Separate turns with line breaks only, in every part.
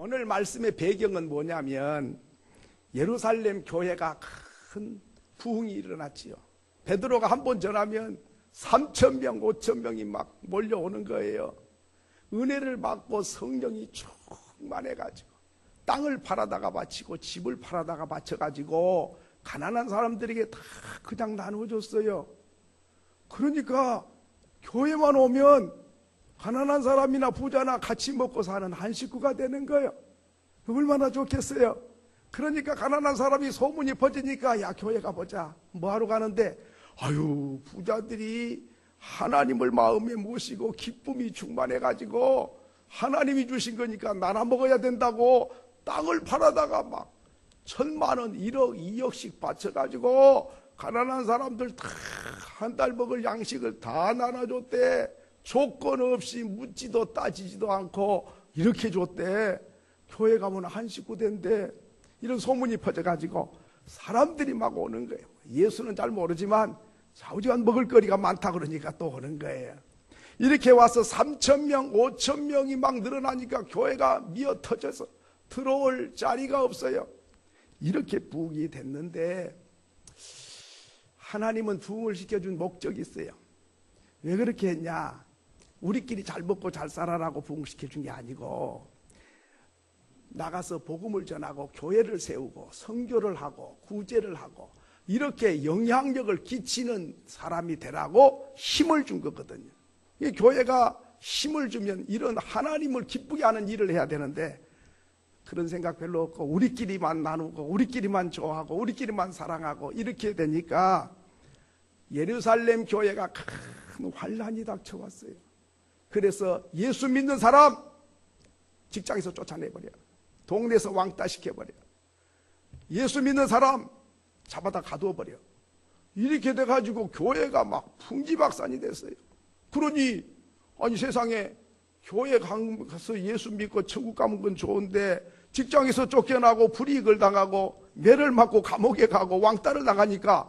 오늘 말씀의 배경은 뭐냐면 예루살렘 교회가 큰 부흥이 일어났지요. 베드로가 한 번 전하면 3,000명, 5,000명이 막 몰려오는 거예요. 은혜를 받고 성령이 충만해가지고 땅을 팔아다가 바치고 집을 팔아다가 바쳐가지고 가난한 사람들에게 다 그냥 나눠줬어요. 그러니까 교회만 오면 가난한 사람이나 부자나 같이 먹고 사는 한 식구가 되는 거예요. 얼마나 좋겠어요. 그러니까 가난한 사람이 소문이 퍼지니까 야 교회 가보자. 뭐하러 가는데? 아유 부자들이 하나님을 마음에 모시고 기쁨이 충만해가지고 하나님이 주신 거니까 나눠 먹어야 된다고 땅을 팔아다가 막 1,000만 원, 1억, 2억씩 바쳐가지고 가난한 사람들 다 한 달 먹을 양식을 다 나눠줬대. 조건 없이 묻지도 따지지도 않고 이렇게 줬대. 교회 가면 한 식구 된대. 이런 소문이 퍼져가지고 사람들이 막 오는 거예요. 예수는 잘 모르지만 좌우지간 먹을 거리가 많다 그러니까 또 오는 거예요. 이렇게 와서 3,000명, 5,000명이 막 늘어나니까 교회가 미어 터져서 들어올 자리가 없어요. 이렇게 부흥이 됐는데 하나님은 부흥을 시켜준 목적이 있어요. 왜 그렇게 했냐? 우리끼리 잘 먹고 잘 살아라고 부흥시켜준 게 아니고 나가서 복음을 전하고 교회를 세우고 선교를 하고 구제를 하고 이렇게 영향력을 끼치는 사람이 되라고 힘을 준 거거든요. 이 교회가 힘을 주면 이런 하나님을 기쁘게 하는 일을 해야 되는데 그런 생각 별로 없고 우리끼리만 나누고 우리끼리만 좋아하고 우리끼리만 사랑하고 이렇게 되니까 예루살렘 교회가 큰 환란이 닥쳐왔어요. 그래서 예수 믿는 사람 직장에서 쫓아내버려. 동네에서 왕따 시켜버려. 예수 믿는 사람 잡아다 가두어버려. 이렇게 돼가지고 교회가 막 풍지박산이 됐어요. 그러니 아니 세상에 교회 가서 예수 믿고 천국 가면 건 좋은데 직장에서 쫓겨나고 불이익을 당하고 매를 맞고 감옥에 가고 왕따를 당하니까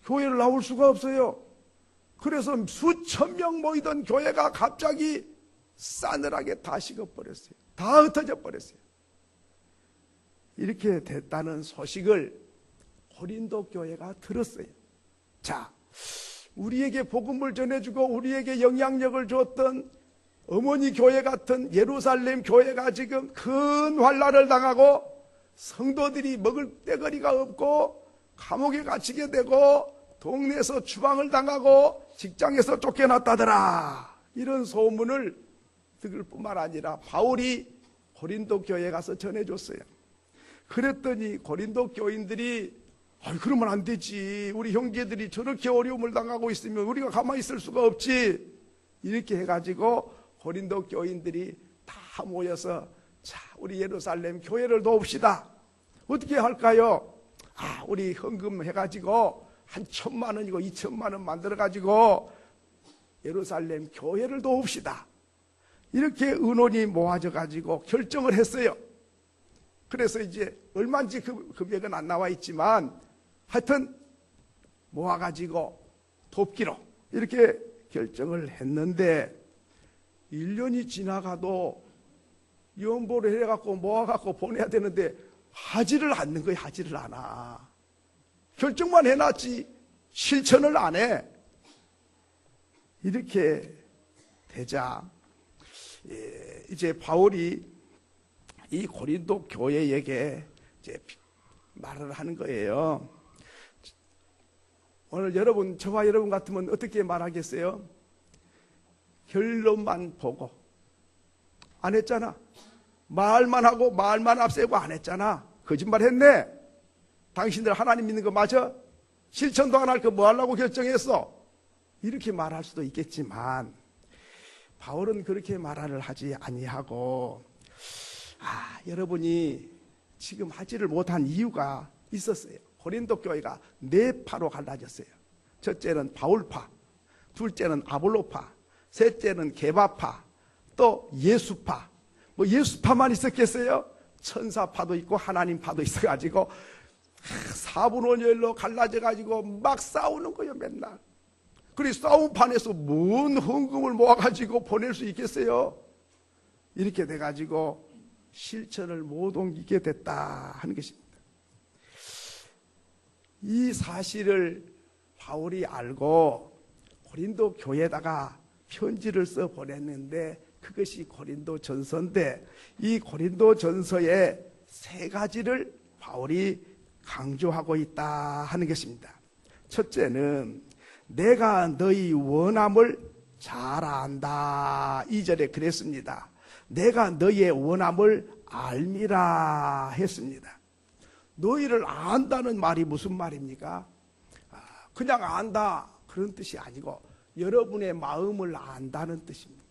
교회를 나올 수가 없어요. 그래서 수천 명 모이던 교회가 갑자기 싸늘하게 다 식어버렸어요. 다 흩어져 버렸어요. 이렇게 됐다는 소식을 고린도 교회가 들었어요. 자, 우리에게 복음을 전해주고 우리에게 영향력을 줬던 어머니 교회 같은 예루살렘 교회가 지금 큰 환난을 당하고 성도들이 먹을 떼거리가 없고 감옥에 갇히게 되고 동네에서 추방을 당하고 직장에서 쫓겨났다더라. 이런 소문을 들을 뿐만 아니라 바울이 고린도 교회에 가서 전해줬어요. 그랬더니 고린도 교인들이 그러면 안 되지. 우리 형제들이 저렇게 어려움을 당하고 있으면 우리가 가만히 있을 수가 없지. 이렇게 해가지고 고린도 교인들이 다 모여서 자, 우리 예루살렘 교회를 도웁시다. 어떻게 할까요? 우리 헌금 해가지고 한 1,000만 원이고 2,000만 원 만들어가지고 예루살렘 교회를 도웁시다. 이렇게 의논이 모아져가지고 결정을 했어요. 그래서 이제 얼마인지 그 금액은 안 나와 있지만 하여튼 모아가지고 돕기로 이렇게 결정을 했는데 1년이 지나가도 연보를 해갖고 모아갖고 보내야 되는데 하지를 않는 거예요. 하지를 않아. 결정만 해놨지 실천을 안 해. 이렇게 되자 이제 바울이 이 고린도 교회에게 이제 말을 하는 거예요. 오늘 여러분, 저와 여러분 같으면 어떻게 말하겠어요? 결론만 보고 안 했잖아. 말만 하고 말만 앞세고 안 했잖아. 거짓말 했네. 당신들 하나님 믿는 거 맞아? 실천도 안 할 거 뭐 하려고 결정했어? 이렇게 말할 수도 있겠지만 바울은 그렇게 말을 하지 아니하고 여러분이 지금 하지를 못한 이유가 있었어요. 고린도 교회가 네 파로 갈라졌어요. 첫째는 바울파, 둘째는 아볼로파, 셋째는 게바파, 또 예수파. 뭐 예수파만 있었겠어요? 천사파도 있고 하나님파도 있어가지고 사분원열로 갈라져가지고 막 싸우는 거예요. 맨날. 그리고 싸움 판에서 뭔 헌금을 모아가지고 보낼 수 있겠어요? 이렇게 돼가지고 실천을 못 옮기게 됐다 하는 것입니다. 이 사실을 바울이 알고 고린도 교회에다가 편지를 써 보냈는데 그것이 고린도 전서인데 이 고린도 전서의 세 가지를 바울이 강조하고 있다 하는 것입니다. 첫째는 내가 너희 원함을 잘 안다. 2절에 그랬습니다. 내가 너희의 원함을 알미라 했습니다. 너희를 안다는 말이 무슨 말입니까? 그냥 안다 그런 뜻이 아니고 여러분의 마음을 안다는 뜻입니다.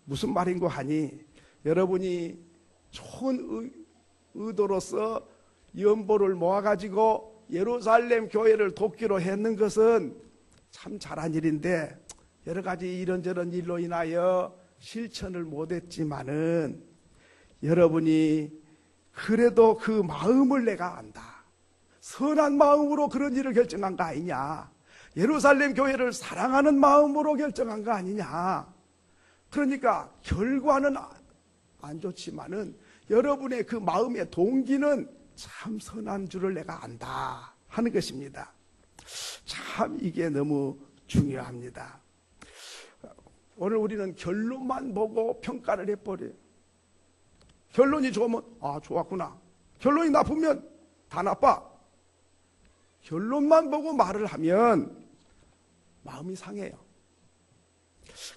무슨 말인고 하니 여러분이 좋은 의도로서 연보를 모아가지고 예루살렘 교회를 돕기로 했는 것은 참 잘한 일인데 여러 가지 이런저런 일로 인하여 실천을 못했지만은 여러분이 그래도 그 마음을 내가 안다. 선한 마음으로 그런 일을 결정한 거 아니냐. 예루살렘 교회를 사랑하는 마음으로 결정한 거 아니냐. 그러니까 결과는 안 좋지만은 여러분의 그 마음의 동기는 참 선한 줄을 내가 안다 하는 것입니다. 참 이게 너무 중요합니다. 오늘 우리는 결론만 보고 평가를 해버려요. 결론이 좋으면 좋았구나. 결론이 나쁘면 다 나빠. 결론만 보고 말을 하면 마음이 상해요.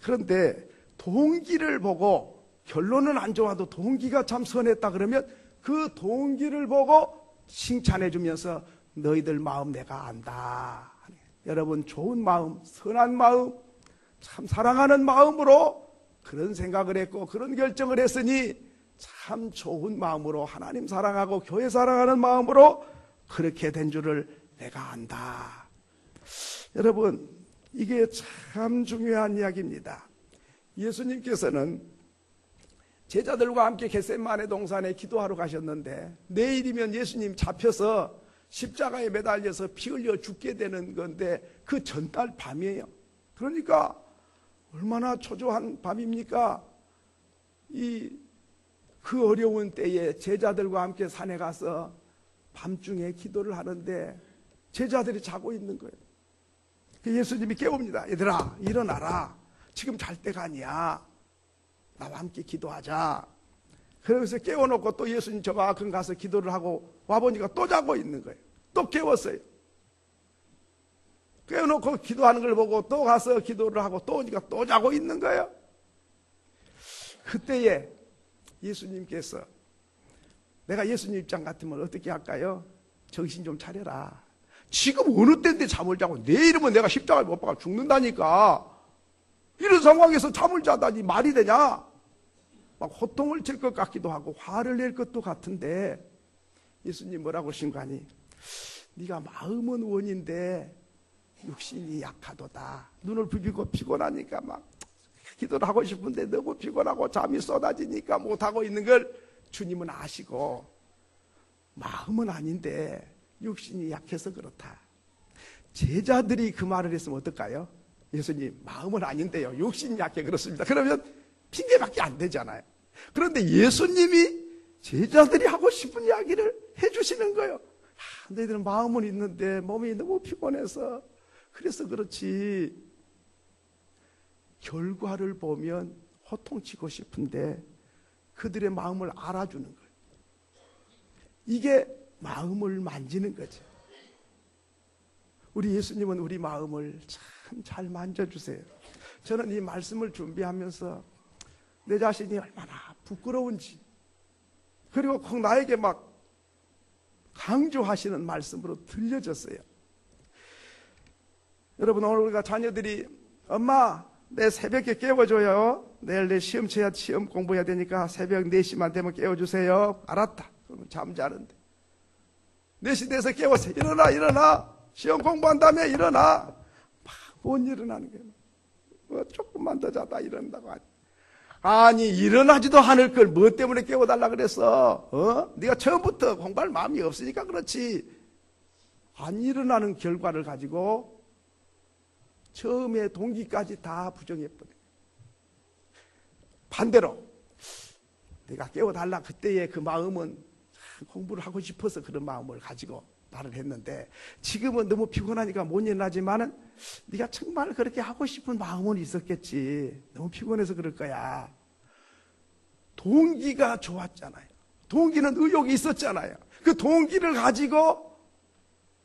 그런데 동기를 보고 결론은 안 좋아도 동기가 참 선했다 그러면 그 동기를 보고 칭찬해 주면서 너희들 마음 내가 안다. 여러분 좋은 마음, 선한 마음, 참 사랑하는 마음으로 그런 생각을 했고 그런 결정을 했으니 참 좋은 마음으로 하나님 사랑하고 교회 사랑하는 마음으로 그렇게 된 줄을 내가 안다. 여러분 이게 참 중요한 이야기입니다. 예수님께서는 제자들과 함께 겟세마네 동산에 기도하러 가셨는데 내일이면 예수님 잡혀서 십자가에 매달려서 피 흘려 죽게 되는 건데 그 전날 밤이에요. 그러니까 얼마나 초조한 밤입니까? 그 어려운 때에 제자들과 함께 산에 가서 밤중에 기도를 하는데 제자들이 자고 있는 거예요. 예수님이 깨웁니다. 얘들아 일어나라. 지금 잘 때가 아니야. 나와 함께 기도하자. 그래서 깨워놓고 또 예수님 저만큼 가서 기도를 하고 와보니까 또 자고 있는 거예요. 또 깨웠어요. 깨워놓고 기도하는 걸 보고 또 가서 기도를 하고 또 오니까 또 자고 있는 거예요. 그때에 예수님께서 내가 예수님 입장 같으면 어떻게 할까요? 정신 좀 차려라. 지금 어느 때인데 잠을 자고 내일이면 내가 십자가에 못 박아 죽는다니까. 이런 상황에서 잠을 자다니 말이 되냐? 막 호통을 칠 것 같기도 하고 화를 낼 것도 같은데 예수님 뭐라고 하신 거 아니? 네가 마음은 원인데 육신이 약하도다. 눈을 부비고 피곤하니까 막 기도를 하고 싶은데 너무 피곤하고 잠이 쏟아지니까 못하고 있는 걸 주님은 아시고 마음은 아닌데 육신이 약해서 그렇다. 제자들이 그 말을 했으면 어떨까요? 예수님 마음은 아닌데요 육신이 약해 그렇습니다. 그러면 핑계밖에 안 되잖아요. 그런데 예수님이 제자들이 하고 싶은 이야기를 해주시는 거예요. 너희들은 마음은 있는데 몸이 너무 피곤해서 그래서 그렇지. 결과를 보면 호통치고 싶은데 그들의 마음을 알아주는 거예요. 이게 마음을 만지는 거죠. 우리 예수님은 우리 마음을 참 잘 만져주세요. 저는 이 말씀을 준비하면서 내 자신이 얼마나 부끄러운지 그리고 꼭 나에게 막 강조하시는 말씀으로 들려졌어요. 여러분 오늘 우리가 자녀들이 엄마 내 새벽에 깨워줘요. 내일 내 시험 쳐야 시험 공부해야 되니까 새벽 4시만 되면 깨워주세요. 알았다. 그러면 잠자는데 4시 돼서 깨워서 일어나 시험 공부한다며 일어나. 못 일어나는 거예요. 조금만 더 자다 일어난다고 하니. 아니 일어나지도 않을 걸 뭐 때문에 깨워달라 그랬어? 네가 처음부터 공부할 마음이 없으니까 그렇지. 안 일어나는 결과를 가지고 처음에 동기까지 다 부정해버려요. 반대로 내가 깨워달라. 그때의 그 마음은 공부를 하고 싶어서 그런 마음을 가지고 말을 했는데, 지금은 너무 피곤하니까 못 일어나지만은 네가 정말 그렇게 하고 싶은 마음은 있었겠지. 너무 피곤해서 그럴 거야. 동기가 좋았잖아요. 동기는 의욕이 있었잖아요. 그 동기를 가지고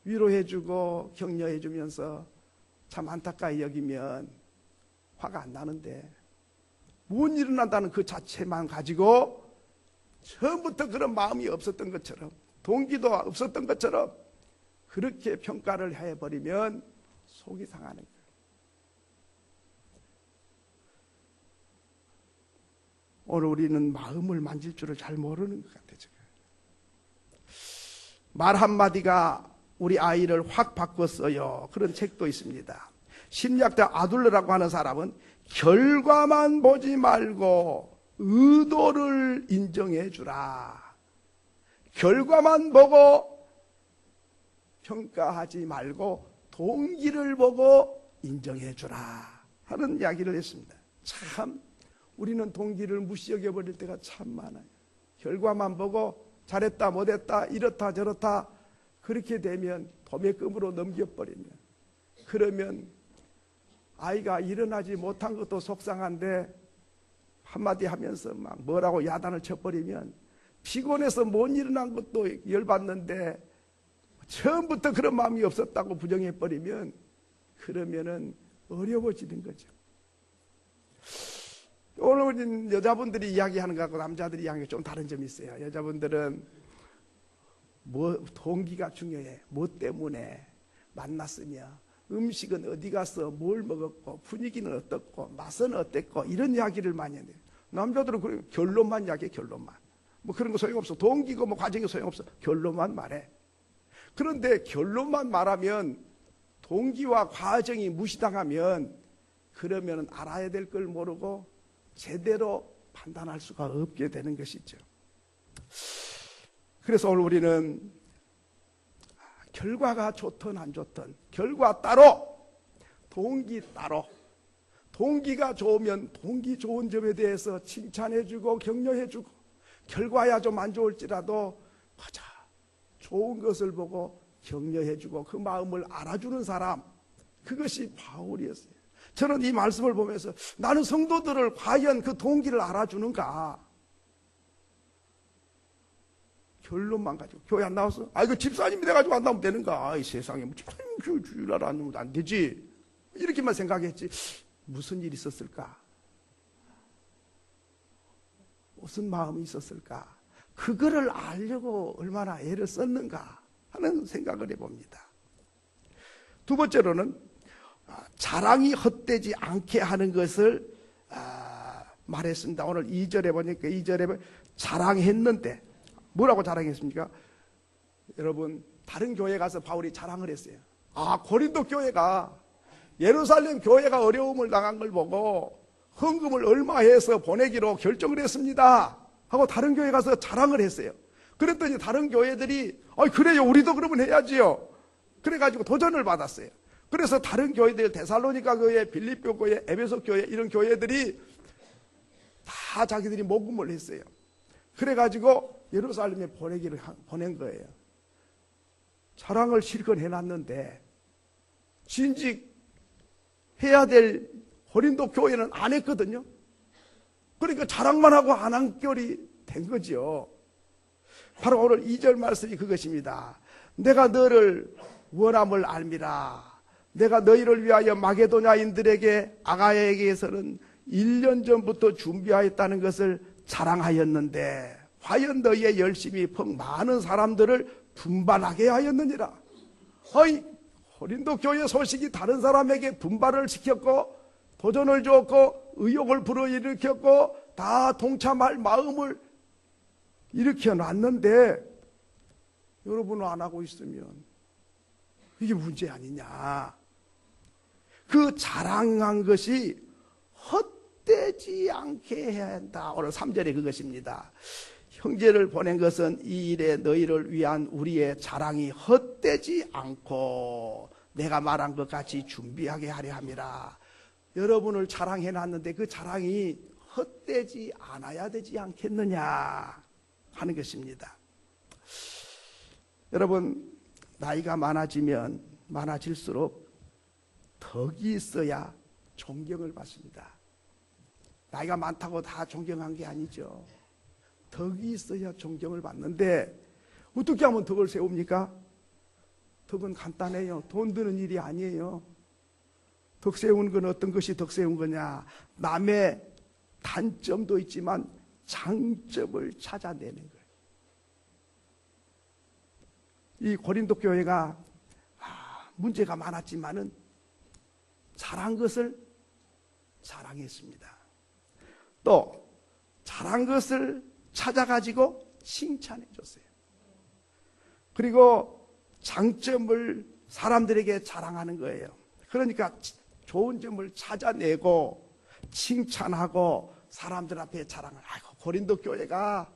위로해주고 격려해주면서 참 안타까이 여기면 화가 안 나는데, 못 일어난다는 그 자체만 가지고 처음부터 그런 마음이 없었던 것처럼, 동기도 없었던 것처럼 그렇게 평가를 해버리면 속이 상하는 거예요. 오늘 우리는 마음을 만질 줄을 잘 모르는 것 같아요. 말 한마디가 우리 아이를 확 바꿨어요. 그런 책도 있습니다. 심리학자 아둘러라고 하는 사람은 결과만 보지 말고 의도를 인정해 주라. 결과만 보고 평가하지 말고 동기를 보고 인정해 주라 하는 이야기를 했습니다. 참 우리는 동기를 무시 여겨버릴 때가 참 많아요. 결과만 보고 잘했다 못했다 이렇다 저렇다 그렇게 되면 도매금으로 넘겨버리면, 그러면 아이가 일어나지 못한 것도 속상한데 한마디 하면서 막 뭐라고 야단을 쳐버리면, 피곤해서 못 일어난 것도 열받는데 처음부터 그런 마음이 없었다고 부정해버리면, 그러면은 어려워지는 거죠. 오늘 여자분들이 이야기하는 것하고 남자들이 이야기하는 게 좀 다른 점이 있어요. 여자분들은 동기가 중요해. 뭐 때문에 만났으며, 음식은 어디 가서 뭘 먹었고, 분위기는 어떻고, 맛은 어땠고, 이런 이야기를 많이 해요. 남자들은 결론만 이야기해. 결론만. 뭐 그런 거 소용없어. 동기고 뭐 과정이 소용없어. 결론만 말해. 그런데 결론만 말하면, 동기와 과정이 무시당하면, 그러면 알아야 될 걸 모르고 제대로 판단할 수가 없게 되는 것이죠. 그래서 오늘 우리는 결과가 좋든 안 좋든 결과 따로, 동기 따로, 동기가 좋으면 동기 좋은 점에 대해서 칭찬해주고 격려해주고, 결과야 좀 안 좋을지라도 맞아 좋은 것을 보고 격려해주고 그 마음을 알아주는 사람, 그것이 바울이었어요. 저는 이 말씀을 보면서 나는 성도들을 과연 그 동기를 알아주는가? 결론만 가지고 교회 안 나왔어? 그 집사님이 돼가지고 안 나오면 되는가? 세상에 뭐 집사님 주일날 안 나오면 안 되지. 이렇게만 생각했지. 무슨 일이 있었을까? 무슨 마음이 있었을까? 그거를 알려고 얼마나 애를 썼는가 하는 생각을 해봅니다. 두 번째로는 자랑이 헛되지 않게 하는 것을 말했습니다. 오늘 2절에 보니까 2절에 자랑했는데 뭐라고 자랑했습니까? 여러분, 다른 교회 가서 바울이 자랑을 했어요. 고린도 교회가, 예루살렘 교회가 어려움을 당한 걸 보고 헌금을 얼마 해서 보내기로 결정을 했습니다 하고 다른 교회 가서 자랑을 했어요. 그랬더니 다른 교회들이 그래요, 우리도 그러면 해야지요. 그래가지고 도전을 받았어요. 그래서 다른 교회들, 데살로니가 교회, 빌립보 교회, 에베소 교회, 이런 교회들이 다 자기들이 모금을 했어요. 그래가지고 예루살렘에 보내기를 보낸 거예요. 자랑을 실컷 해놨는데 진직 해야 될 고린도 교회는 안 했거든요. 그러니까 자랑만 하고 안 한 꼴이 된 거죠. 바로 오늘 2절 말씀이 그것입니다. 내가 너를 원함을 알미라. 내가 너희를 위하여 마게도냐인들에게 아가야에게서는 1년 전부터 준비하였다는 것을 자랑하였는데 과연 너희의 열심이 많은 사람들을 분발하게 하였느니라. 고린도 교회 소식이 다른 사람에게 분발을 시켰고 도전을 줬고 의욕을 불어일으켰고 다 동참할 마음을 일으켜놨는데 여러분은 안 하고 있으면 이게 문제 아니냐. 그 자랑한 것이 헛되지 않게 해야 한다. 오늘 3절에 그것입니다. 형제를 보낸 것은 이 일에 너희를 위한 우리의 자랑이 헛되지 않고 내가 말한 것 같이 준비하게 하려 함이라. 여러분을 자랑해놨는데 그 자랑이 헛되지 않아야 되지 않겠느냐 하는 것입니다. 여러분, 나이가 많아지면 많아질수록 덕이 있어야 존경을 받습니다. 나이가 많다고 다 존경한 게 아니죠. 덕이 있어야 존경을 받는데 어떻게 하면 덕을 세웁니까? 덕은 간단해요. 돈 드는 일이 아니에요. 덕 세우는 건 어떤 것이 덕 세운 거냐? 남의 단점도 있지만 장점을 찾아내는 거예요. 이 고린도 교회가 문제가 많았지만은 잘한 것을 자랑했습니다. 또 잘한 것을 찾아가지고 칭찬해 줬어요. 그리고 장점을 사람들에게 자랑하는 거예요. 그러니까 좋은 점을 찾아내고 칭찬하고 사람들 앞에 자랑을. 아이고, 고린도 교회가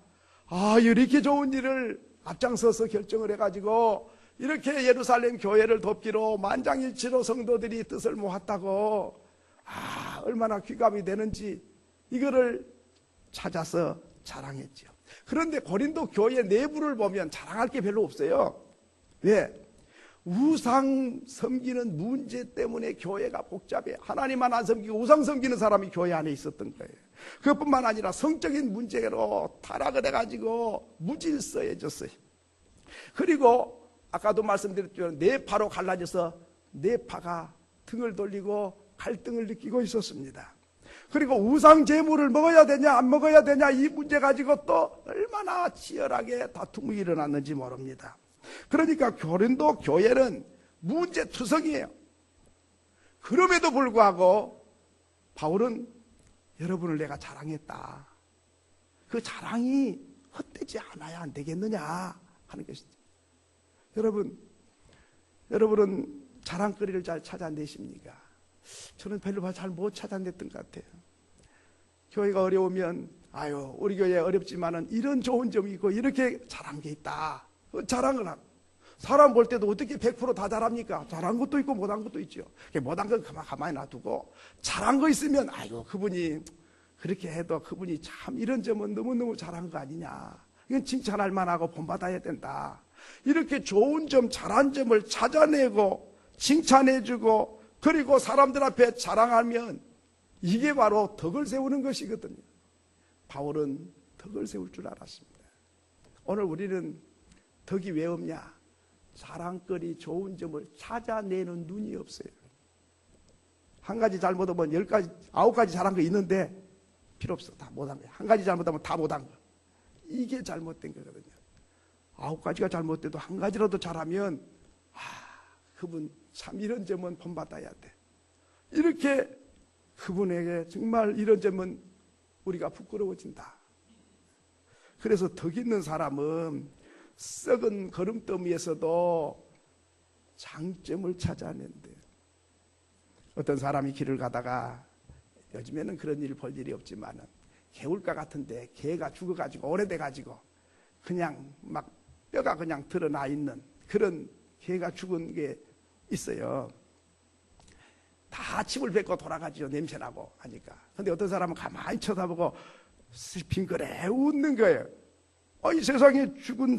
이렇게 좋은 일을 앞장서서 결정을 해가지고 이렇게 예루살렘 교회를 돕기로 만장일치로 성도들이 뜻을 모았다고, 얼마나 귀감이 되는지 이거를 찾아서 자랑했죠. 그런데 고린도 교회 내부를 보면 자랑할 게 별로 없어요. 왜? 우상 섬기는 문제 때문에 교회가 복잡해. 하나님만 안 섬기고 우상 섬기는 사람이 교회 안에 있었던 거예요. 그것뿐만 아니라 성적인 문제로 타락을 해가지고 무질서해졌어요. 그리고 아까도 말씀드렸지만 뇌파로 갈라져서 뇌파가 등을 돌리고 갈등을 느끼고 있었습니다. 그리고 우상 제물을 먹어야 되냐 안 먹어야 되냐 이 문제 가지고 또 얼마나 치열하게 다툼이 일어났는지 모릅니다. 그러니까 고린도 교회는 문제투성이에요. 그럼에도 불구하고 바울은 여러분을 내가 자랑했다. 그 자랑이 헛되지 않아야 안 되겠느냐 하는 것이죠. 여러분은 자랑거리를 잘 찾아내십니까? 저는 별로 잘 못 찾아냈던 것 같아요. 교회가 어려우면 우리 교회 어렵지만은 이런 좋은 점이 있고 이렇게 잘한 게 있다. 자랑을 하고. 사람 볼 때도 어떻게 100% 다 잘합니까? 잘한 것도 있고 못한 것도 있죠. 못한 건 가만히 놔두고 잘한 거 있으면 그분이 그렇게 해도 그분이 참 이런 점은 너무너무 잘한 거 아니냐. 이건 칭찬할 만하고 본받아야 된다. 이렇게 좋은 점, 잘한 점을 찾아내고 칭찬해주고 그리고 사람들 앞에 자랑하면 이게 바로 덕을 세우는 것이거든요. 바울은 덕을 세울 줄 알았습니다. 오늘 우리는 덕이 왜 없냐? 자랑거리 좋은 점을 찾아내는 눈이 없어요. 한 가지 잘못하면 10가지, 9가지 잘한 거 있는데 필요 없어. 다 못한 거야. 한 가지 잘못하면 다 못한 거. 이게 잘못된 거거든요. 9가지가 잘못돼도 한 가지라도 잘하면 그분 참 이런 점은 본받아야 돼. 이렇게 그분에게 정말 이런 점은 우리가 부끄러워진다. 그래서 덕 있는 사람은 썩은 거름더미에서도 장점을 찾아낸대. 어떤 사람이 길을 가다가 요즘에는 그런 일 볼 일이 없지만은 개울가 같은데 개가 죽어가지고 오래돼가지고 그냥 막 뼈가 그냥 드러나 있는 그런 개가 죽은 게 있어요. 다 침을 뱉고 돌아가지요. 냄새나고 하니까. 근데 어떤 사람은 가만히 쳐다보고 빙그레 웃는 거예요. 이 세상에 죽은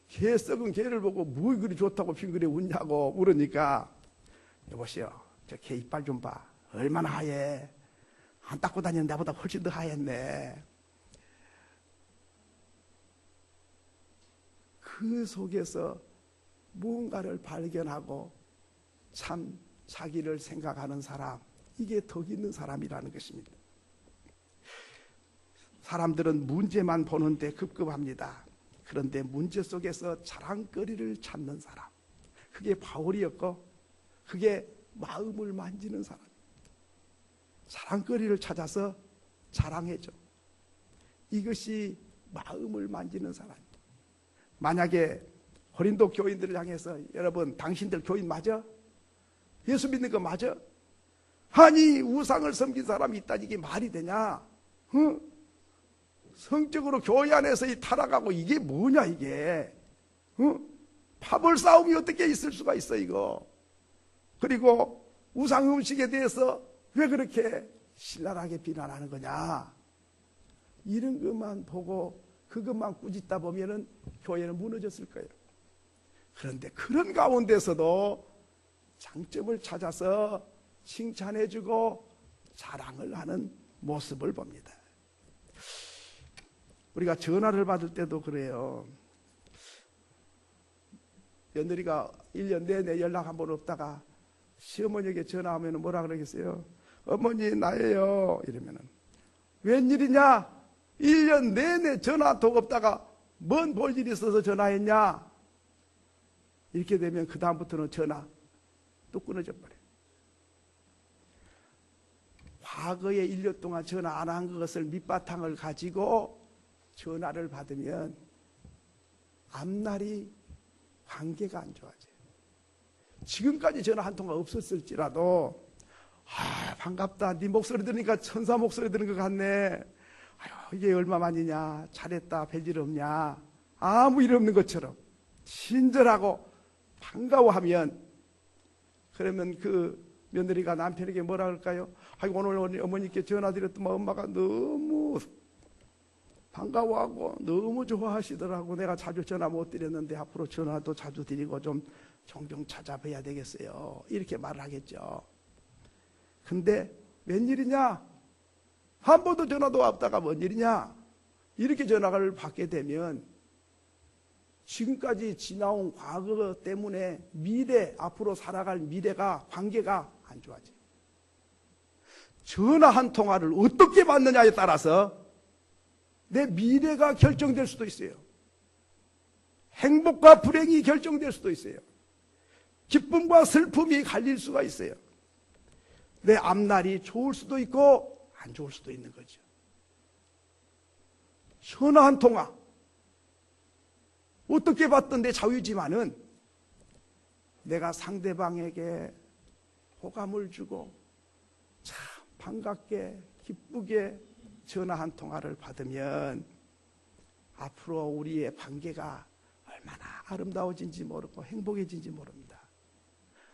개, 썩은 개를 보고 뭐 그리 좋다고 빙그레 웃냐고 물으니까 여보시오, 저 개 이빨 좀 봐. 얼마나 하얘. 안 닦고 다니는 나보다 훨씬 더 하얗네. 그 속에서 무언가를 발견하고 참 자기를 생각하는 사람, 이게 덕 있는 사람이라는 것입니다. 사람들은 문제만 보는데 급급합니다. 그런데 문제 속에서 자랑거리를 찾는 사람, 그게 바울이었고 그게 마음을 만지는 사람. 자랑거리를 찾아서 자랑해줘. 이것이 마음을 만지는 사람입니다. 만약에 고린도 교인들을 향해서 여러분 당신들 교인 맞아? 예수 믿는 거 맞아? 아니 우상을 섬긴 사람이 있다니 이게 말이 되냐? 성적으로 교회 안에서 이 타락하고 이게 뭐냐 이게? 파벌 싸움이 어떻게 있을 수가 있어 이거? 그리고 우상 음식에 대해서 왜 그렇게 신랄하게 비난하는 거냐? 이런 것만 보고 그것만 꾸짖다 보면은 교회는 무너졌을 거예요. 그런데 그런 가운데서도 장점을 찾아서 칭찬해주고 자랑을 하는 모습을 봅니다. 우리가 전화를 받을 때도 그래요. 며느리가 1년 내내 연락 한 번 없다가 시어머니에게 전화하면 뭐라 그러겠어요? 어머니 나예요. 이러면은 웬일이냐? 1년 내내 전화도 없다가 뭔 볼 일이 있어서 전화했냐? 이렇게 되면 그 다음부터는 전화 또 끊어져 버려요. 과거에 1년 동안 전화 안 한 것을 밑바탕을 가지고 전화를 받으면 앞날이 관계가 안 좋아져요. 지금까지 전화 한 통화 없었을지라도 반갑다. 네 목소리 들으니까 천사 목소리 들은 것 같네. 아유, 이게 얼마만이냐. 잘했다. 별일 없냐. 아무 일 없는 것처럼 친절하고 반가워하면, 그러면 그 며느리가 남편에게 뭐라 그럴까요? 아이고, 오늘 어머니께 전화드렸더만 엄마가 너무 반가워하고 너무 좋아하시더라고. 내가 자주 전화 못 드렸는데 앞으로 전화도 자주 드리고 좀 종종 찾아봐야 되겠어요. 이렇게 말을 하겠죠. 근데 웬일이냐? 한 번도 전화도 없다가 뭔 일이냐? 이렇게 전화를 받게 되면 지금까지 지나온 과거 때문에 미래, 앞으로 살아갈 미래가, 관계가 안 좋아져요. 전화 한 통화를 어떻게 받느냐에 따라서 내 미래가 결정될 수도 있어요. 행복과 불행이 결정될 수도 있어요. 기쁨과 슬픔이 갈릴 수가 있어요. 내 앞날이 좋을 수도 있고 안 좋을 수도 있는 거죠. 전화 한 통화 어떻게 받든 내 자유지만은 내가 상대방에게 호감을 주고 참 반갑게 기쁘게 전화 한 통화를 받으면 앞으로 우리의 관계가 얼마나 아름다워진지 모르고 행복해진지 모릅니다.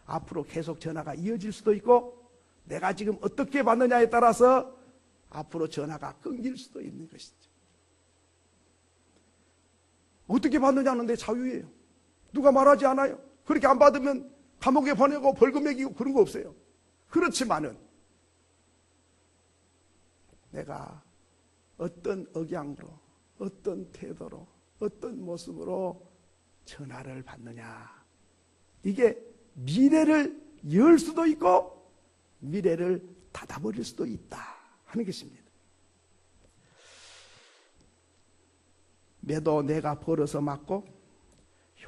앞으로 계속 전화가 이어질 수도 있고 내가 지금 어떻게 받느냐에 따라서 앞으로 전화가 끊길 수도 있는 것이죠. 어떻게 받느냐는 내 자유예요. 누가 말하지 않아요. 그렇게 안 받으면 감옥에 보내고 벌금 매기고 그런 거 없어요. 그렇지만은 내가 어떤 억양으로, 어떤 태도로, 어떤 모습으로 전화를 받느냐, 이게 미래를 열 수도 있고 미래를 닫아버릴 수도 있다 하는 것입니다. 매도 내가 벌어서 맞고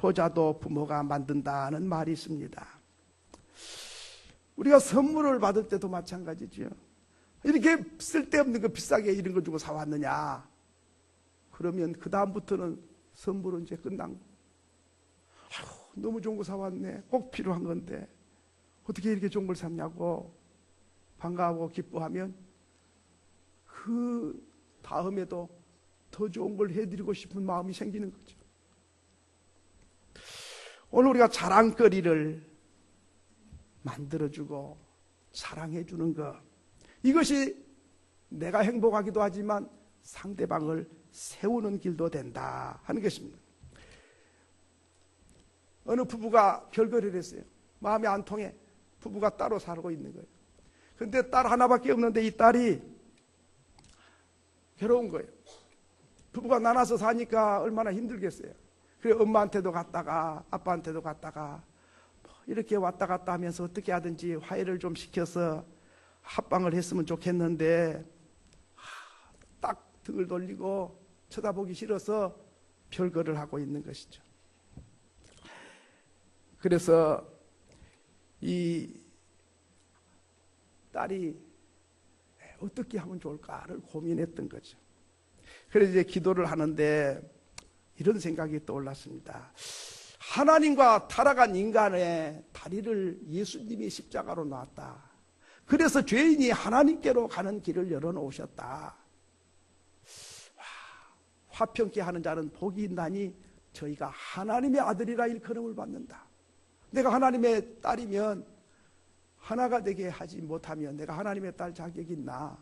효자도 부모가 만든다는 말이 있습니다. 우리가 선물을 받을 때도 마찬가지죠. 이렇게 쓸데없는 거 비싸게 이런 거 주고 사왔느냐, 그러면 그 다음부터는 선물은 이제 끝난 거. 너무 좋은 거 사왔네. 꼭 필요한 건데 어떻게 이렇게 좋은 걸 샀냐고 반가워하고 기뻐하면 그 다음에도 더 좋은 걸 해드리고 싶은 마음이 생기는 거죠. 오늘 우리가 자랑거리를 만들어주고 사랑해주는 것, 이것이 내가 행복하기도 하지만 상대방을 세우는 길도 된다 하는 것입니다. 어느 부부가 별거리를 했어요. 마음이 안 통해. 부부가 따로 살고 있는 거예요. 그런데 딸 하나밖에 없는데 이 딸이 괴로운 거예요. 부부가 나눠서 사니까 얼마나 힘들겠어요. 그래 엄마한테도 갔다가 아빠한테도 갔다가 이렇게 왔다 갔다 하면서 어떻게 하든지 화해를 좀 시켜서 합방을 했으면 좋겠는데 딱 등을 돌리고 쳐다보기 싫어서 별거를 하고 있는 것이죠. 그래서 이 딸이 어떻게 하면 좋을까를 고민했던 거죠. 그래서 이제 기도를 하는데 이런 생각이 떠올랐습니다. 하나님과 타락한 인간의 다리를 예수님이 십자가로 놨다. 그래서 죄인이 하나님께로 가는 길을 열어놓으셨다. 화평케 하는 자는 복이 있나니 저희가 하나님의 아들이라 일컬음을 받는다. 내가 하나님의 딸이면 하나가 되게 하지 못하면 내가 하나님의 딸 자격이 있나?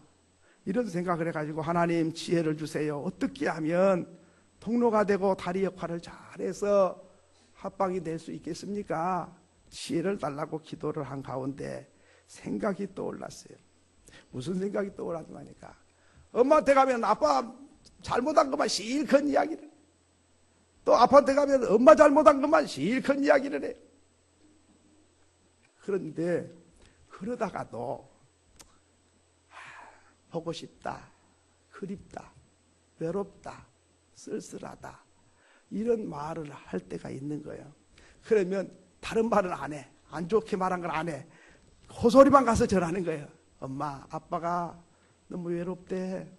이런 생각을 해가지고 하나님 지혜를 주세요. 어떻게 하면 통로가 되고 다리 역할을 잘해서 합방이 될 수 있겠습니까? 지혜를 달라고 기도를 한 가운데 생각이 떠올랐어요. 무슨 생각이 떠올랐냐니까 엄마한테 가면 아빠 잘못한 것만 실컷 이야기를 해. 또 아빠한테 가면 엄마 잘못한 것만 실컷 이야기를 해. 그런데 그러다가도 보고 싶다, 그립다, 외롭다, 쓸쓸하다 이런 말을 할 때가 있는 거예요. 그러면 다른 말은 안 해. 안 좋게 말한 걸 안 해. 호소리만 가서 전하는 거예요. 엄마, 아빠가 너무 외롭대.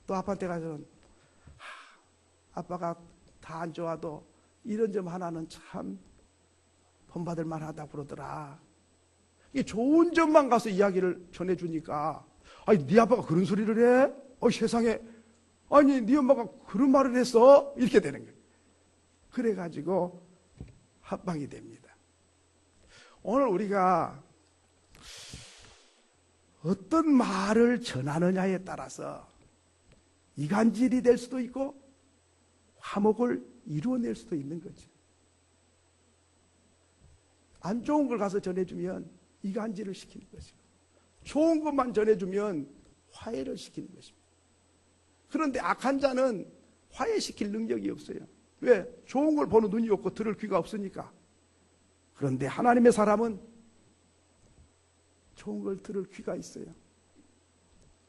또 아빠한테 가서는 아빠가 다 안 좋아도 이런 점 하나는 참 본받을 만하다고 그러더라. 이 좋은 점만 가서 이야기를 전해주니까 아니 네 아빠가 그런 소리를 해? 세상에 아니 네 엄마가 그런 말을 했어? 이렇게 되는 거예요. 그래가지고 합방이 됩니다. 오늘 우리가 어떤 말을 전하느냐에 따라서 이간질이 될 수도 있고 화목을 이루어낼 수도 있는 거죠. 안 좋은 걸 가서 전해주면 이간질을 시키는 것이고 좋은 것만 전해주면 화해를 시키는 것입니다. 그런데 악한 자는 화해시킬 능력이 없어요. 왜? 좋은 걸 보는 눈이 없고 들을 귀가 없으니까. 그런데 하나님의 사람은 좋은 걸 들을 귀가 있어요.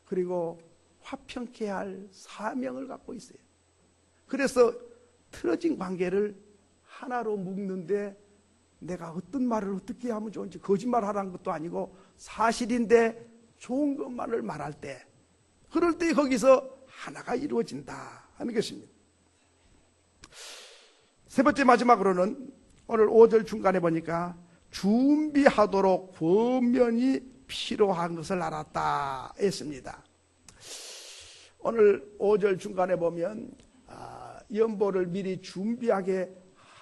그리고 화평케 할 사명을 갖고 있어요. 그래서 틀어진 관계를 하나로 묶는데 내가 어떤 말을 어떻게 하면 좋은지 거짓말하라는 것도 아니고 사실인데 좋은 것만을 말할 때 그럴 때 거기서 하나가 이루어진다 하는 것입니다. 세 번째 마지막으로는 오늘 5절 중간에 보니까 준비하도록 권면이 필요한 것을 알았다 했습니다. 오늘 5절 중간에 보면 연보를 미리 준비하게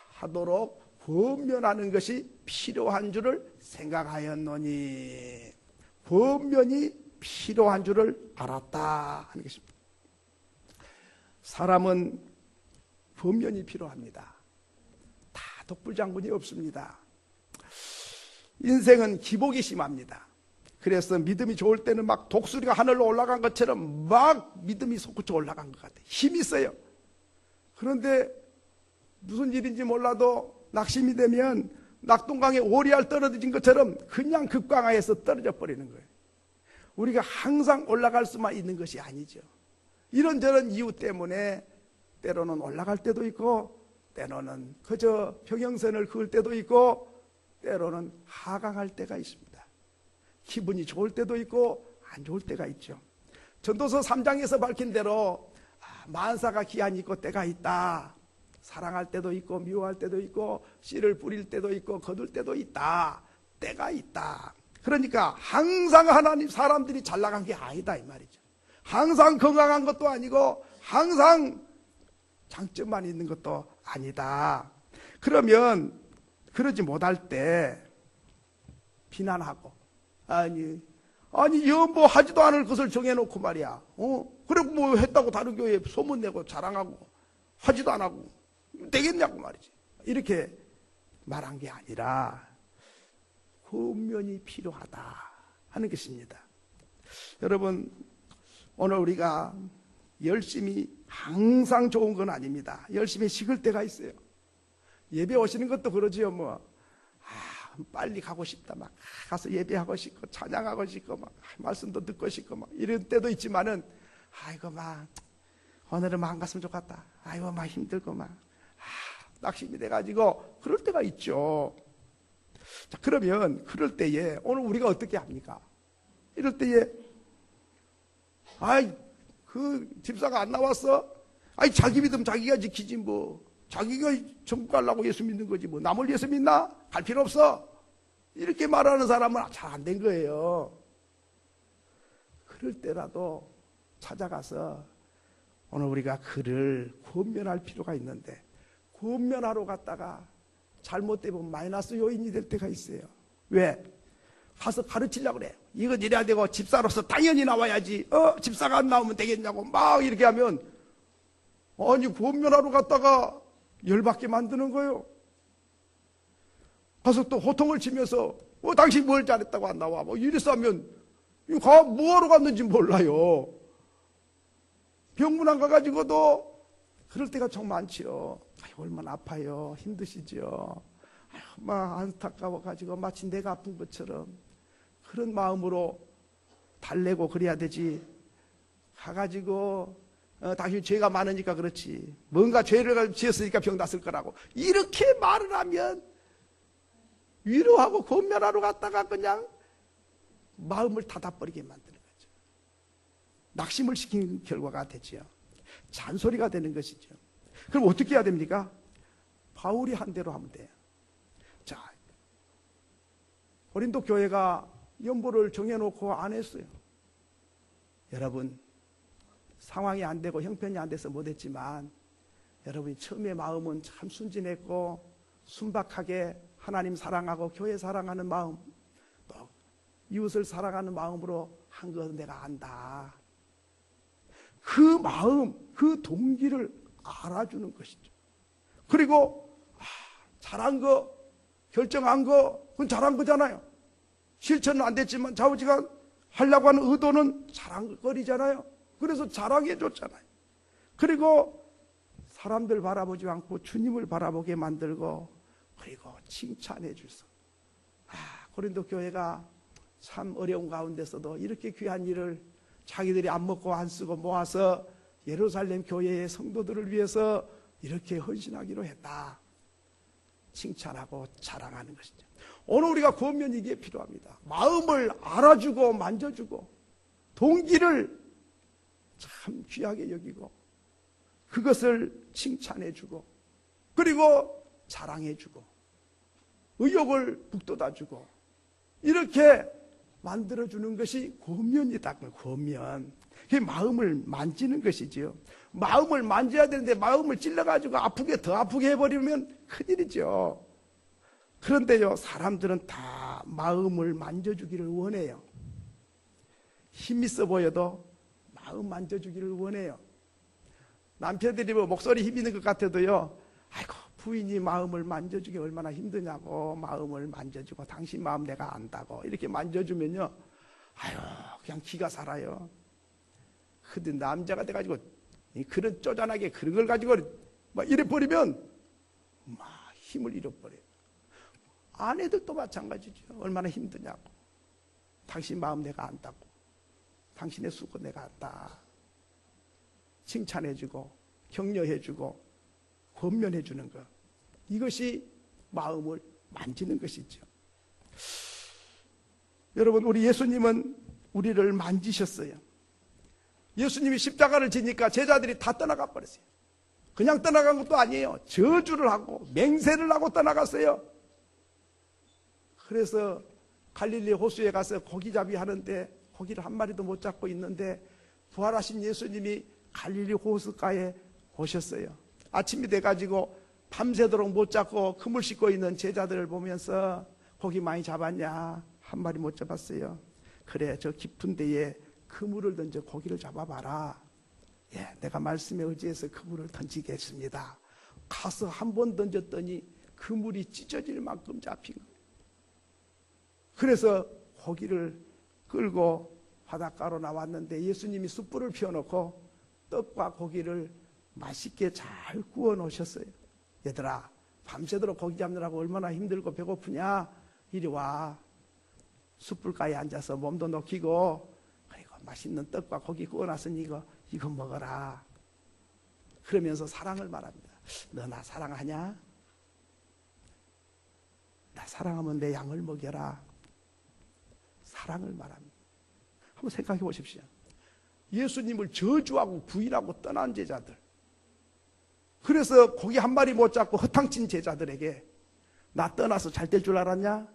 하도록 권면하는 것이 필요한 줄을 생각하였노니 권면이 필요한 줄을 알았다 하는 것입니다. 사람은 권면이 필요합니다. 다 독불장군이 없습니다. 인생은 기복이 심합니다. 그래서 믿음이 좋을 때는 막 독수리가 하늘로 올라간 것처럼 막 믿음이 솟구쳐 올라간 것 같아요. 힘이 있어요. 그런데 무슨 일인지 몰라도 낙심이 되면 낙동강에 오리알 떨어진 것처럼 그냥 급강하에서 떨어져 버리는 거예요. 우리가 항상 올라갈 수만 있는 것이 아니죠. 이런저런 이유 때문에 때로는 올라갈 때도 있고 때로는 그저 평행선을 그을 때도 있고 때로는 하강할 때가 있습니다. 기분이 좋을 때도 있고 안 좋을 때가 있죠. 전도서 3장에서 밝힌 대로 만사가 기한이 있고 때가 있다. 사랑할 때도 있고 미워할 때도 있고 씨를 뿌릴 때도 있고 거둘 때도 있다. 때가 있다. 그러니까 항상 하나님 사람들이 잘 나간 게 아니다 이 말이죠. 항상 건강한 것도 아니고 항상 장점만 있는 것도 아니다. 그러면 그러지 못할 때 비난하고 아니 연보 하지도 않을 것을 정해놓고 말이야. 그래 뭐 했다고 다른 교회에 소문내고 자랑하고 하지도 안 하고 되겠냐고 말이지. 이렇게 말한 게 아니라 권면이 필요하다 하는 것입니다. 여러분 오늘 우리가 열심히 항상 좋은 건 아닙니다. 열심히 식을 때가 있어요. 예배 오시는 것도 그러지요. 빨리 가고 싶다. 막 가서 예배하고 싶고 찬양하고 싶고 막 말씀도 듣고 싶고 막 이런 때도 있지만은 아이고 막 오늘은 안 갔으면 좋겠다. 아이고 막 힘들고 막 낙심이 돼가지고 그럴 때가 있죠. 자, 그러면 그럴 때에 오늘 우리가 어떻게 합니까? 이럴 때에 그 집사가 안 나왔어? 자기 믿음 자기가 지키지 뭐. 자기가 천국 가려고 예수 믿는 거지 뭐. 남을 예수 믿나? 갈 필요 없어. 이렇게 말하는 사람은 잘 안 된 거예요. 그럴 때라도 찾아가서 오늘 우리가 그를 권면할 필요가 있는데 권면하러 갔다가 잘못되면 마이너스 요인이 될 때가 있어요. 왜? 가서 가르치려고 그래. 이건 이래야 되고 집사로서 당연히 나와야지. 집사가 안 나오면 되겠냐고 막 이렇게 하면 아니 권면하러 갔다가 열받게 만드는 거예요. 가서 또 호통을 치면서 당신 뭘 잘했다고 안 나와. 뭐 이래서 하면 이거 뭐하러 갔는지 몰라요. 병문 안 가가지고도 그럴 때가 정 많지요. 얼마나 아파요. 힘드시죠. 막 안타까워가지고 마치 내가 아픈 것처럼 그런 마음으로 달래고 그래야 되지. 가가지고 당신 죄가 많으니까 그렇지. 뭔가 죄를 지었으니까 병 났을 거라고. 이렇게 말을 하면 위로하고 권면하러 갔다가 그냥 마음을 닫아버리게 만드는 거죠. 낙심을 시킨 결과가 되지요. 잔소리가 되는 것이죠. 그럼 어떻게 해야 됩니까? 바울이 한 대로 하면 돼요. 자, 고린도 교회가 연보를 정해놓고 안 했어요. 여러분, 상황이 안 되고 형편이 안 돼서 못했지만 여러분이 처음에 마음은 참 순진했고 순박하게 하나님 사랑하고 교회 사랑하는 마음, 또 이웃을 사랑하는 마음으로 한 것은 내가 안다. 그 마음, 그 동기를 알아주는 것이죠. 그리고 잘한 거, 결정한 거, 그건 잘한 거잖아요. 실천은 안 됐지만 좌우지간 하려고 하는 의도는 자랑거리잖아요. 그래서 자랑해 줬잖아요. 그리고 사람들 바라보지 않고 주님을 바라보게 만들고 그리고 칭찬해 주소. 고린도 교회가 참 어려운 가운데서도 이렇게 귀한 일을 자기들이 안 먹고 안 쓰고 모아서 예루살렘 교회의 성도들을 위해서 이렇게 헌신하기로 했다. 칭찬하고 자랑하는 것이죠. 오늘 우리가 권면 이게 필요합니다. 마음을 알아주고 만져주고 동기를 참 귀하게 여기고 그것을 칭찬해주고 그리고 자랑해주고 의욕을 북돋아주고 이렇게 만들어주는 것이 권면이다. 권면. 그게 마음을 만지는 것이지요. 마음을 만져야 되는데 마음을 찔러가지고 더 아프게 해버리면 큰일이죠. 그런데요, 사람들은 다 마음을 만져주기를 원해요. 힘 있어 보여도 마음 만져주기를 원해요. 남편들이 뭐 목소리 힘 있는 것 같아도요, 아이고, 부인이 마음을 만져주기 얼마나 힘드냐고, 마음을 만져주고, 당신 마음 내가 안다고, 이렇게 만져주면요, 아유, 그냥 기가 살아요. 근데 남자가 돼가지고, 그런 쪼잔하게 그런 걸 가지고 막 이래버리면, 막 힘을 잃어버려요. 아내들도 마찬가지죠. 얼마나 힘드냐고. 당신 마음 내가 안다고. 당신의 수고 내가 안다. 칭찬해주고, 격려해주고, 권면해주는 것. 이것이 마음을 만지는 것이죠. 여러분, 우리 예수님은 우리를 만지셨어요. 예수님이 십자가를 지니까 제자들이 다 떠나가 버렸어요. 그냥 떠나간 것도 아니에요. 저주를 하고 맹세를 하고 떠나갔어요. 그래서 갈릴리 호수에 가서 고기잡이 하는데 고기를 한 마리도 못 잡고 있는데 부활하신 예수님이 갈릴리 호수가에 오셨어요. 아침이 돼가지고 밤새도록 못 잡고 그물 씻고 있는 제자들을 보면서 고기 많이 잡았냐? 한 마리 못 잡았어요. 그래, 저 깊은 데에 그물을 던져 고기를 잡아봐라. 예, 내가 말씀에 의지해서 그물을 던지겠습니다. 가서 한 번 던졌더니 그물이 찢어질 만큼 잡힌 거예요. 그래서 고기를 끌고 바닷가로 나왔는데 예수님이 숯불을 피워놓고 떡과 고기를 맛있게 잘 구워 놓으셨어요. 얘들아, 밤새도록 고기 잡느라고 얼마나 힘들고 배고프냐? 이리 와. 숯불가에 앉아서 몸도 녹이고 그리고 맛있는 떡과 고기 구워놨으니 이거 먹어라. 그러면서 사랑을 말합니다. 너 나 사랑하냐? 나 사랑하면 내 양을 먹여라. 사랑을 말합니다. 한번 생각해 보십시오. 예수님을 저주하고 부인하고 떠난 제자들, 그래서 고기 한 마리 못 잡고 허탕친 제자들에게 나 떠나서 잘 될 줄 알았냐?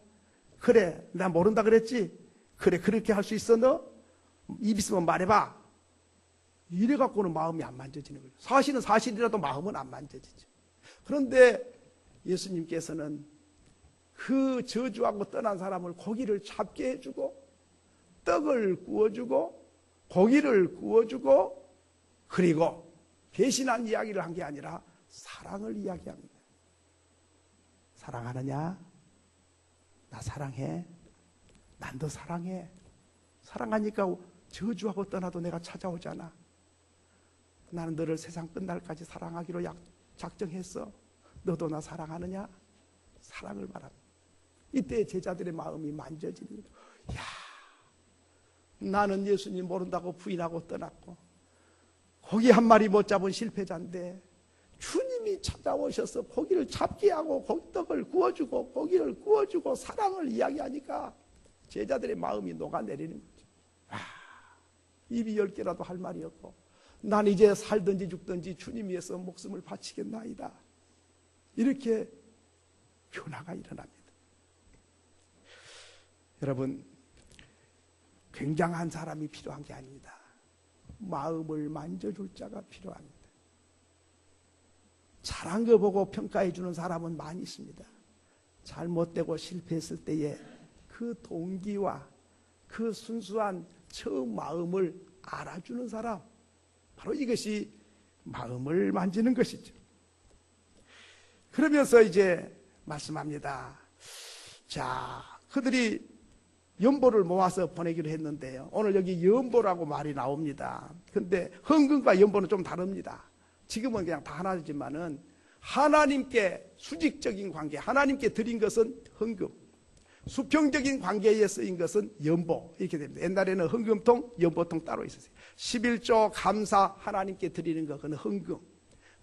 그래, 나 모른다 그랬지? 그래, 그렇게 할 수 있어 너? 입 있으면 말해봐. 이래갖고는 마음이 안 만져지는 거죠. 사실은 사실이라도 마음은 안 만져지죠. 그런데 예수님께서는 그 저주하고 떠난 사람을 고기를 잡게 해주고 떡을 구워주고 고기를 구워주고 그리고 배신한 이야기를 한 게 아니라 사랑을 이야기합니다. 사랑하느냐? 나 사랑해. 난 너 사랑해. 사랑하니까 저주하고 떠나도 내가 찾아오잖아. 나는 너를 세상 끝날까지 사랑하기로 작정했어. 너도 나 사랑하느냐? 사랑을 말합니다. 이때 제자들의 마음이 만져지는 거예요. 야, 나는 예수님 모른다고 부인하고 떠났고 고기 한 마리 못 잡은 실패자인데 주님이 찾아오셔서 고기를 잡게 하고 떡을 구워주고 고기를 구워주고 사랑을 이야기하니까 제자들의 마음이 녹아내리는 거죠. 입이 10개라도 할 말이 없고 난 이제 살든지 죽든지 주님 위해서 목숨을 바치겠나이다. 이렇게 변화가 일어납니다. 여러분, 굉장한 사람이 필요한 게 아닙니다. 마음을 만져줄 자가 필요합니다. 잘한 거 보고 평가해 주는 사람은 많이 있습니다. 잘못되고 실패했을 때에 그 동기와 그 순수한 처음 마음을 알아주는 사람, 바로 이것이 마음을 만지는 것이죠. 그러면서 이제 말씀합니다. 자, 그들이 연보를 모아서 보내기로 했는데요. 오늘 여기 연보라고 말이 나옵니다. 근데 헌금과 연보는 좀 다릅니다. 지금은 그냥 다 하나지만은 하나님께 수직적인 관계, 하나님께 드린 것은 헌금, 수평적인 관계에 쓰인 것은 연보, 이렇게 됩니다. 옛날에는 헌금통, 연보통 따로 있었어요. 11조 감사 하나님께 드리는 거, 그건 헌금.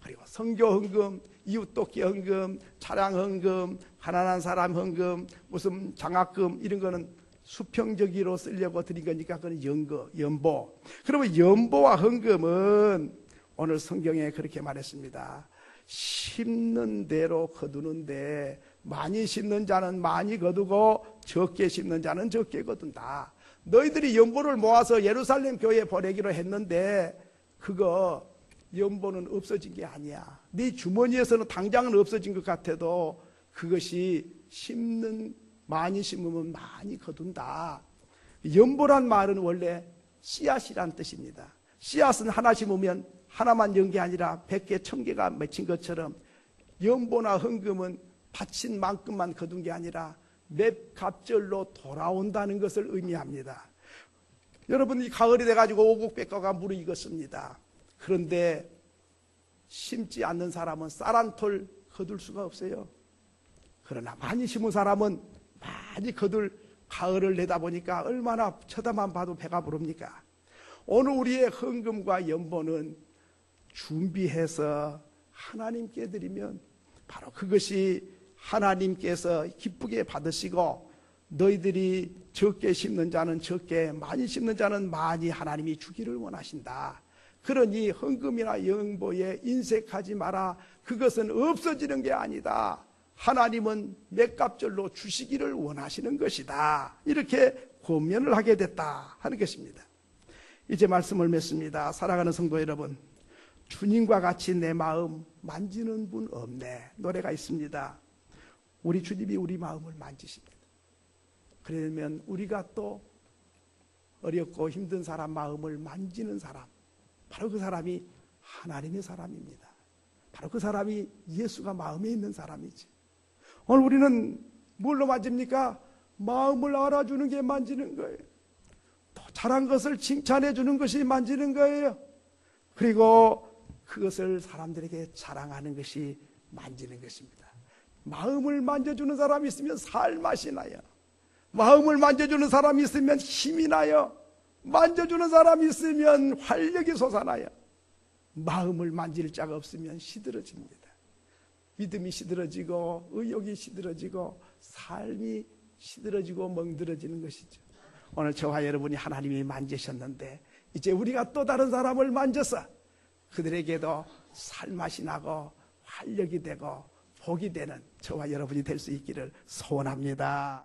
그리고 선교 헌금, 이웃돕기 헌금, 차량 헌금, 가난한 사람 헌금, 무슨 장학금, 이런 거는 수평적으로 쓰려고 드린 거니까 그건 연보. 그러면 연보와 헌금은 오늘 성경에 그렇게 말했습니다. 심는 대로 거두는데 많이 심는 자는 많이 거두고 적게 심는 자는 적게 거둔다. 너희들이 연보를 모아서 예루살렘 교회에 보내기로 했는데 그거 연보는 없어진 게 아니야. 네 주머니에서는 당장은 없어진 것 같아도 그것이 많이 심으면 많이 거둔다. 연보란 말은 원래 씨앗이란 뜻입니다. 씨앗은 하나 심으면 하나만 연 게 아니라 100개, 1000개가 맺힌 것처럼 연보나 헌금은 바친 만큼만 거둔 게 아니라 몇 갑절로 돌아온다는 것을 의미합니다. 여러분, 이 가을이 돼가지고 오곡백과가 무르익었습니다. 그런데 심지 않는 사람은 쌀 한 톨 거둘 수가 없어요. 그러나 많이 심은 사람은 많이 거둘 가을을 내다보니까 얼마나 쳐다만 봐도 배가 부릅니까? 오늘 우리의 헌금과 연보는 준비해서 하나님께 드리면 바로 그것이 하나님께서 기쁘게 받으시고 너희들이 적게 심는 자는 적게 많이 심는 자는 많이 하나님이 주기를 원하신다. 그러니 헌금이나 연보에 인색하지 마라. 그것은 없어지는 게 아니다. 하나님은 몇 갑절로 주시기를 원하시는 것이다. 이렇게 권면을 하게 됐다 하는 것입니다. 이제 말씀을 맺습니다. 사랑하는 성도 여러분, 주님과 같이 내 마음 만지는 분 없네. 노래가 있습니다. 우리 주님이 우리 마음을 만지십니다. 그러면 우리가 또 어렵고 힘든 사람 마음을 만지는 사람, 바로 그 사람이 하나님의 사람입니다. 바로 그 사람이 예수가 마음에 있는 사람이지. 오늘 우리는 뭘로 만집니까? 마음을 알아주는 게 만지는 거예요. 또 잘한 것을 칭찬해 주는 것이 만지는 거예요. 그리고 그것을 사람들에게 자랑하는 것이 만지는 것입니다. 마음을 만져주는 사람이 있으면 살맛이 나요. 마음을 만져주는 사람이 있으면 힘이 나요. 만져주는 사람이 있으면 활력이 솟아나요. 마음을 만질 자가 없으면 시들어집니다. 믿음이 시들어지고 의욕이 시들어지고 삶이 시들어지고 멍들어지는 것이죠. 오늘 저와 여러분이 하나님이 만지셨는데 이제 우리가 또 다른 사람을 만져서 그들에게도 살맛이 나고 활력이 되고 복이 되는 저와 여러분이 될 수 있기를 소원합니다.